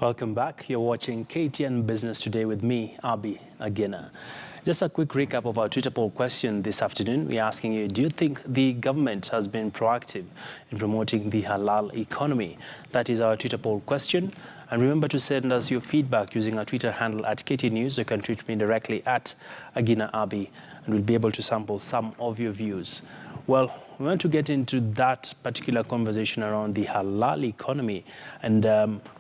Welcome back. You're watching KTN Business Today with me, Abi Agena. Just a quick recap of our Twitter poll question this afternoon. We're asking you, do you think the government has been proactive in promoting the halal economy? That is our Twitter poll question. And remember to send us your feedback using our Twitter handle at KT News. You can tweet me directly at Agena Abi, and we'll be able to sample some of your views. Well, we want to get into that particular conversation around the halal economy. And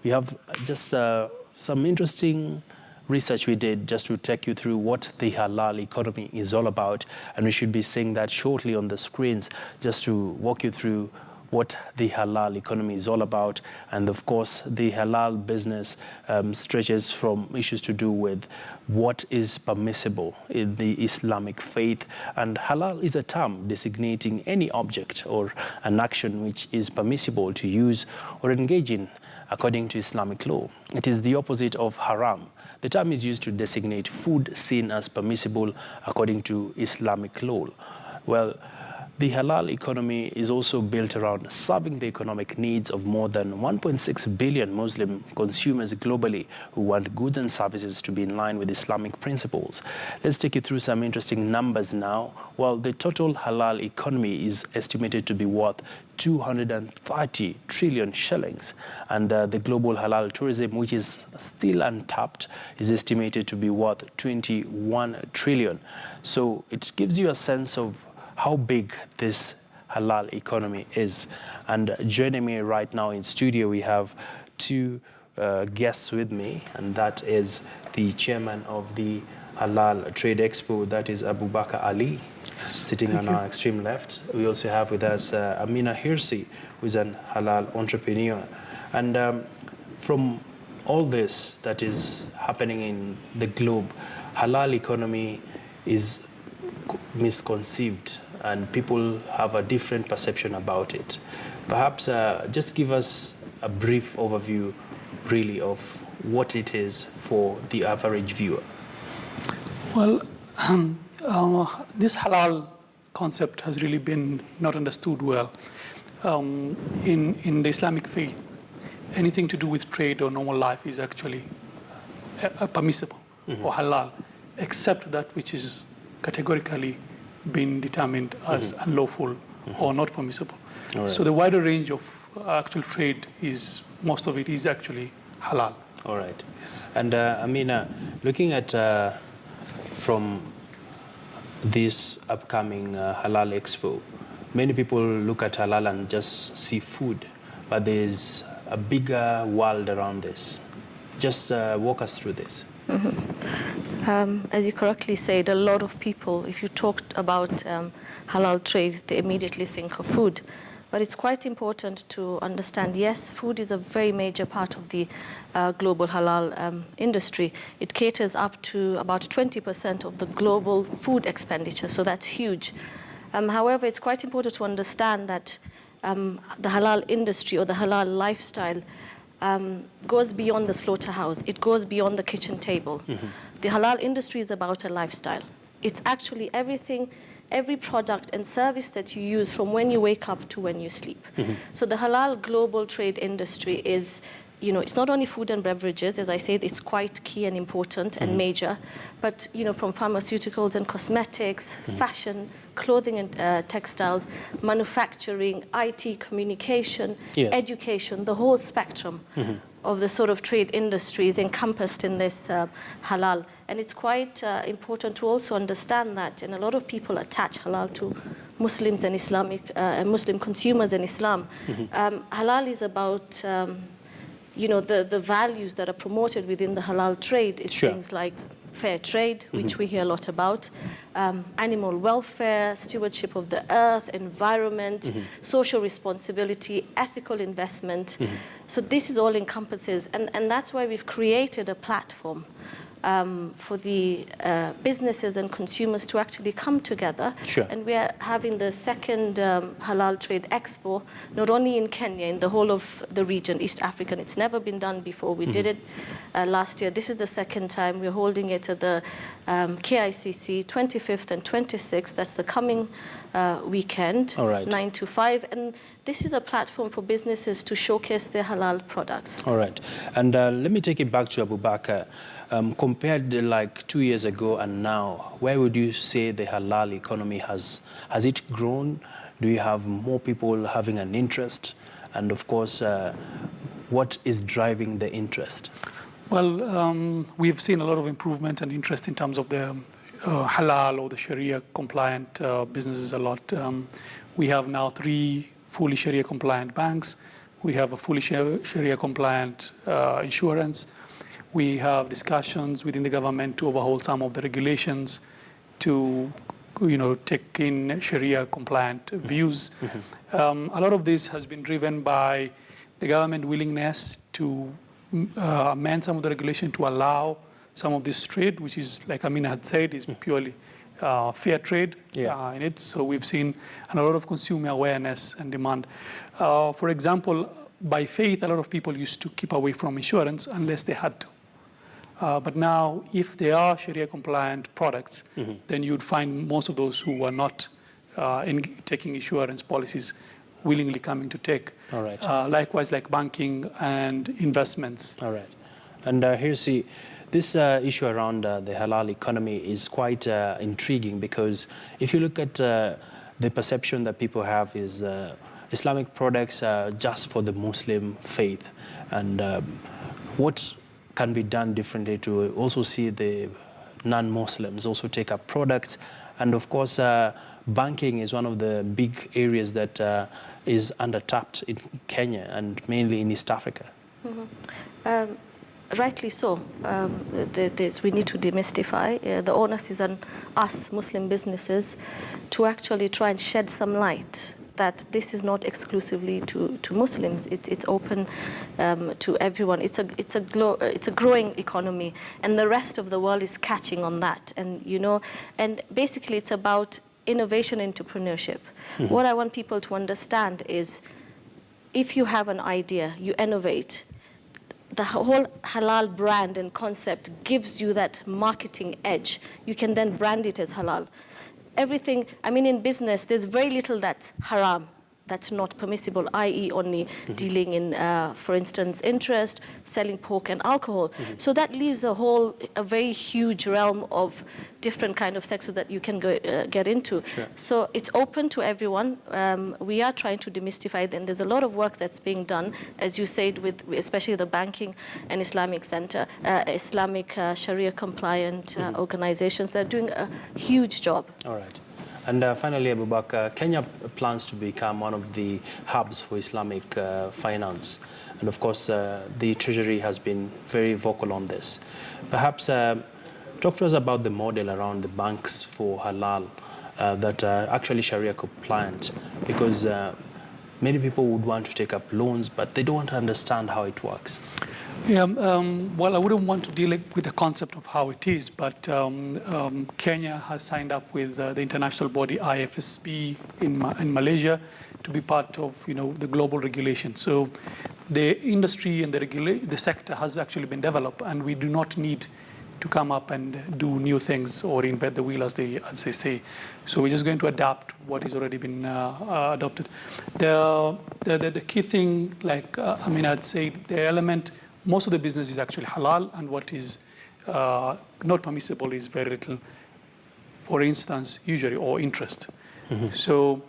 we have just some interesting research we did just to take you through what the halal economy is all about. And we should be seeing that shortly on the screens just to walk you through what the halal economy is all about. And of course, the halal business stretches from issues to do with what is permissible in the Islamic faith. And halal is a term designating any object or an action which is permissible to use or engage in according to Islamic law. It is the opposite of haram. The term is used to designate food seen as permissible according to Islamic law. Well, the halal economy is also built around serving the economic needs of more than 1.6 billion Muslim consumers globally who want goods and services to be in line with Islamic principles. Let's take you through some interesting numbers now. Well, the total halal economy is estimated to be worth 230 trillion shillings. And the global halal tourism, which is still untapped, is estimated to be worth 21 trillion. So it gives you a sense of how big this halal economy is. And joining me right now in studio, we have two guests with me, and that is the chairman of the Halal Trade Expo, that is Abubakar Ali, sitting on our extreme left. We also have with us Amina Hirsi, who is an halal entrepreneur. And from all this that is happening in the globe, halal economy is misconceived and people have a different perception about it. Perhaps just give us a brief overview, really, of what it is for the average viewer. Well, this halal concept has really been not understood well. In the Islamic faith, anything to do with trade or normal life is actually permissible or halal, except that which is categorically been determined as unlawful or not permissible. Right. So the wider range of actual trade is, most of it is actually halal. All right. Yes. And Amina, looking at from this upcoming Halal Expo, many people look at halal and just see food, but there's a bigger world around this. Just walk us through this. As you correctly said, a lot of people, if you talked about halal trade, they immediately think of food. But it's quite important to understand, yes, food is a very major part of the global halal industry. It caters up to about 20% of the global food expenditure, so that's huge. However, it's quite important to understand that the halal industry or the halal lifestyle goes beyond the slaughterhouse. It goes beyond the kitchen table. The halal industry is about a lifestyle. It's actually everything, every product and service that you use from when you wake up to when you sleep. So the halal global trade industry is, you know, it's not only food and beverages, as I said, it's quite key and important and major, but, you know, from pharmaceuticals and cosmetics, fashion, clothing and textiles, manufacturing, IT, communication, education, the whole spectrum of the sort of trade industry is encompassed in this halal. And it's quite important to also understand that, and a lot of people attach halal to Muslims and Islamic, Muslim consumers in Islam. Halal is about, you know, the values that are promoted within the halal trade is things like fair trade, which we hear a lot about, animal welfare, stewardship of the earth, environment, social responsibility, ethical investment. So this is all encompasses, and that's why we've created a platform for the businesses and consumers to actually come together. Sure. And we are having the second Halal Trade Expo, not only in Kenya, in the whole of the region, East Africa. It's never been done before. We did it last year. This is the second time. We're holding it at the KICC, 25th and 26th. That's the coming weekend, All right. 9 to 5. And this is a platform for businesses to showcase their halal products. All right. And let me take it back to Abubakar. Compared to like 2 years ago and now, where would you say the halal economy has it grown? Do you have more people having an interest? And of course, what is driving the interest? Well, we've seen a lot of improvement and interest in terms of the halal or the Sharia compliant businesses a lot. We have now 3 fully Sharia compliant banks. We have a fully Sharia compliant insurance. We have discussions within the government to overhaul some of the regulations to, take in Sharia compliant views. A lot of this has been driven by the government willingness to amend some of the regulation to allow some of this trade, which is, like Amina had said, is purely fair trade in it. So we've seen a lot of consumer awareness and demand. For example, by faith, a lot of people used to keep away from insurance unless they had to. But now, if they are Sharia-compliant products, then you'd find most of those who are not taking insurance policies willingly coming to take. All right. Likewise, like banking and investments. All right. And Hirsi, this issue around the halal economy is quite intriguing, because if you look at the perception that people have is Islamic products are just for the Muslim faith. And what can be done differently to also see the non-Muslims also take up products? And of course, banking is one of the big areas that is under-tapped in Kenya and mainly in East Africa. Rightly so. We need to demystify. The onus is on us, Muslim businesses, to actually try and shed some light that this is not exclusively to Muslims. It's open to everyone. It's a growing economy, and the rest of the world is catching on that. And and basically it's about innovation, entrepreneurship. What I want people to understand is, if you have an idea, you innovate. The whole halal brand and concept gives you that marketing edge. You can then brand it as halal. Everything, in business, there's very little that's haram, that's not permissible, i.e. only dealing in, for instance, interest, selling pork and alcohol. So that leaves a very huge realm of different kind of sectors that you can get into. Sure. So it's open to everyone. We are trying to demystify it, and there's a lot of work that's being done, as you said, with especially the banking and Islamic center, Islamic Sharia compliant organizations that are doing a huge job. All right. And finally, Abubakar, Kenya plans to become one of the hubs for Islamic finance. And of course, the Treasury has been very vocal on this. Perhaps talk to us about the model around the banks for halal that are actually Sharia compliant, because many people would want to take up loans, but they don't understand how it works. Yeah, well, I wouldn't want to deal with the concept of how it is, but Kenya has signed up with the international body IFSB in Malaysia to be part of the global regulation. So the industry and the sector has actually been developed, and we do not need to come up and do new things or invent the wheel, as they say. So we're just going to adapt what has already been adopted. The key thing, like I'd say, the element. Most of the business is actually halal, and what is not permissible is very little. For instance, usury or interest. So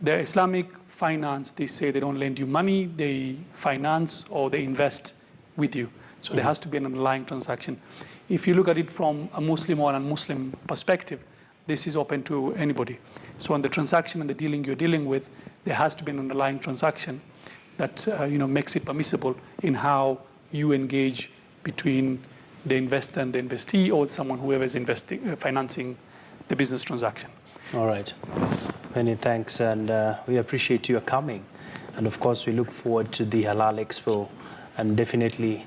the Islamic finance, they say they don't lend you money, they finance or they invest with you. So there has to be an underlying transaction. If you look at it from a Muslim or non-Muslim perspective, this is open to anybody. So on the transaction and the dealing you're dealing with, there has to be an underlying transaction that makes it permissible in how you engage between the investor and the investee, or someone whoever is financing the business transaction. All right. Yes. Many thanks, and we appreciate your coming. And of course, we look forward to the Halal Expo, and definitely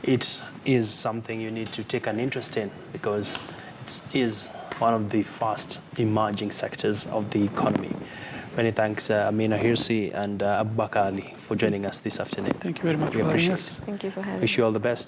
it is something you need to take an interest in because it is one of the fast emerging sectors of the economy. Many thanks, Amina Hirsi and Abubakar for joining us this afternoon. Thank you very much We for having appreciate us. it. Thank you for having me. Wish you all the best.